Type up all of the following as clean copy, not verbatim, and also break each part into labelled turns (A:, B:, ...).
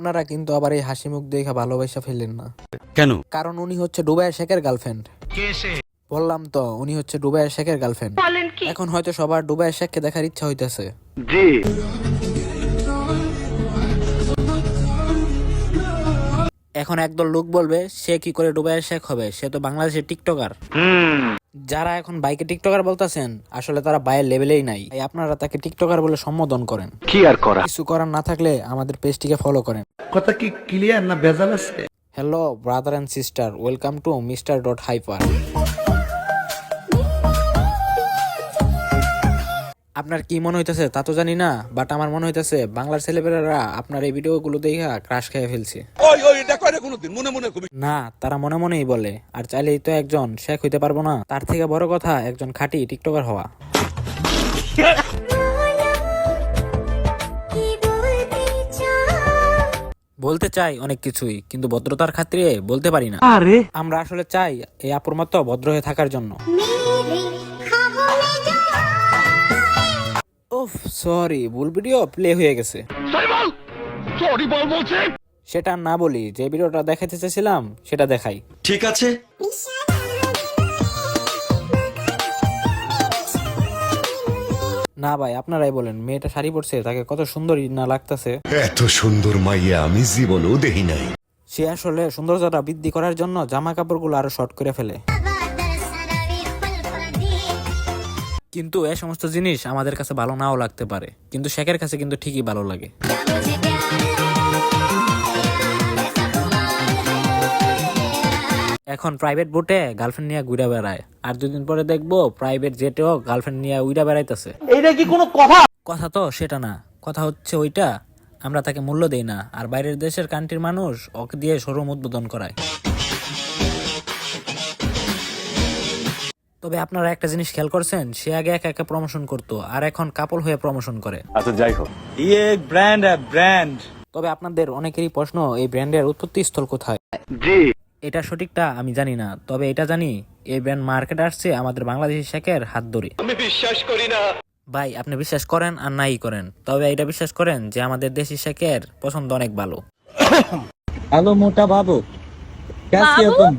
A: আপনারা কিন্তু আবার এই হাসি মুখ দেখে ভালোবাসা ফেললেন না।
B: কেন?
A: কারণ উনি হচ্ছে ডুবাইয়ের শেখের গার্লফ্রেন্ড। বললাম তো উনি হচ্ছে ডুবাইয়ের শেখের গার্লফ্রেন্ড। এখন হয়তো সবার ডুবাইয়ের শেখকে দেখার ইচ্ছা হইতেছে। এখন একদল লোক বলবে সে কি করে ডুবাইয়ের শেখ হবে, সে তো বাংলাদেশের টিকটকার। যারা এখন বাইকে টিকটকার বলতেছেন আসলে তারা বাইয়ের লেভেলেই নাই, তাই আপনারা তাকে টিকটকার বলে সম্বোধন করেন।
C: কি আর করা,
A: কিছু করার না থাকলে আমাদের পেজটিকে ফলো করেন।
C: কথা কি ক্লিয়ার না ভেজাল আছে?
A: Hello brother and sister, welcome to mister dot hyper. আপনার কি মনে হইতেছে তা তো জানি না, বাট আমার মনে হইতেছে বাংলার ছেলেপেলেরা আপনার এই ভিডিওগুলো দেখা ক্রাশ খেয়ে ফেলছে। না, তারা মনে মনেই বলে, আর চাইলেই তো একজন শেখ হইতে পারবো না। তার থেকে বড় কথা একজন খাঁটি টিকটকার হওয়া। বলতে চাই অনেক কিছুই, কিন্তু ভদ্রতার খাতিরে বলতে পারি না। আমরা আসলে চাই এই আপুর মতো ভদ্র হয়ে থাকার জন্য। ওফ সরি, ভুল ভিডিও প্লে হয়ে গেছে। সেটা না বলি, যে ভিডিওটা দেখাতে চাইছিলাম সেটা দেখাই।
B: ঠিক আছে।
A: না ভাই, আপনারাই বলেন, মেয়েটা শাড়ি পরছে, তাকে কত সুন্দর না লাগতেছে।
D: এত সুন্দর মাইয়া আমি জীবনেও দেখি নাই।
A: সে আসলে সৌন্দর্যটা বৃদ্ধি করার জন্য জামা কাপড়গুলো আরো শর্ট করে ফেলে। কিন্তু এই সমস্ত জিনিস আমাদের কাছে ভালো নাও লাগতে পারে, কিন্তু শেখের কাছে কিন্তু ঠিকই ভালো লাগে। এখন প্রাইভেট বোটে গার্লফ্রেন্ড নিয়ে ঘুরে বেড়ায়, আর দুদিন পরে দেখবো প্রাইভেট জেটেও গার্লফ্রেন্ড নিয়ে উইরা বেড়াইতেছে।
C: এইটা কি কোনো কথা?
A: কথা তো সেটা না, কথা হচ্ছে ওইটা আমরা তাকে মূল্য দেই না, আর বাইরের দেশের কান্ট্রির মানুষ ওকে দিয়ে শোরুম উদ্বোধন করায়। তবে আপনারা একটা জিনিস খেয়াল করছেন, সে আগে একা একা প্রমোশন করতো, আর এখন কাপল হয়ে প্রমোশন করে।
E: আচ্ছা যাই হোক, ব্র্যান্ড।
A: তবে আপনাদের অনেকেরই প্রশ্ন, এই ব্র্যান্ডের উৎপত্তি স্থল কোথায়? এটা সঠিকটা আমি জানি না, তবে এটা জানি এই ব্র্যান্ড মার্কেট আসছে আমাদের বাংলাদেশি শেখের হাত ধরে।
C: আমি বিশ্বাস করি না
A: ভাই, আপনি বিশ্বাস করেন আর নাই করেন, তবে এটা বিশ্বাস করেন যে আমাদের দেশি শেখের পছন্দ অনেক ভালো।
F: হ্যালো মোটা বাবু, কেমন আছো তুমি?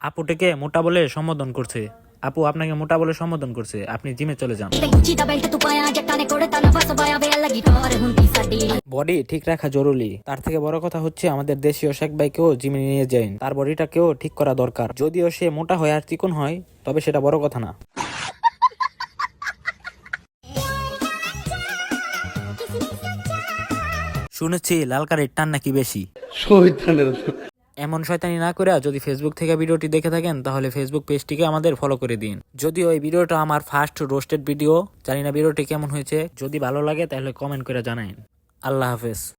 A: আপুটিকে মোটা বলে সম্বোধন করছে। আপু আপনাকে মোটা বলে সম্বোধন করছে, আপনি জিমে চলে যান। বডি ঠিক রাখা জরুরি, তার থেকে বড় কথা হচ্ছে আমাদের দেশীয় শেখ ভাইকেও জিমে নিয়ে যান, তার বডিটাকেও ঠিক করা দরকার। যদিও সে মোটা হয় আর চিকন হয়, তবে সেটা বড় কথা না। শুনেছি লাল কারের টান নাকি বেশি। এমন শয়তানি না করে যদি ফেসবুক থেকে ভিডিওটি দেখে থাকেন তাহলে ফেসবুক পেজটিকে আমাদের ফলো করে দিন। যদিও এই ভিডিওটা আমার ফার্স্ট রোস্টেড ভিডিও, জানি না ভিডিওটি কেমন হয়েছে। যদি ভালো লাগে তাহলে কমেন্ট করে জানাইন। আল্লাহ হাফেজ।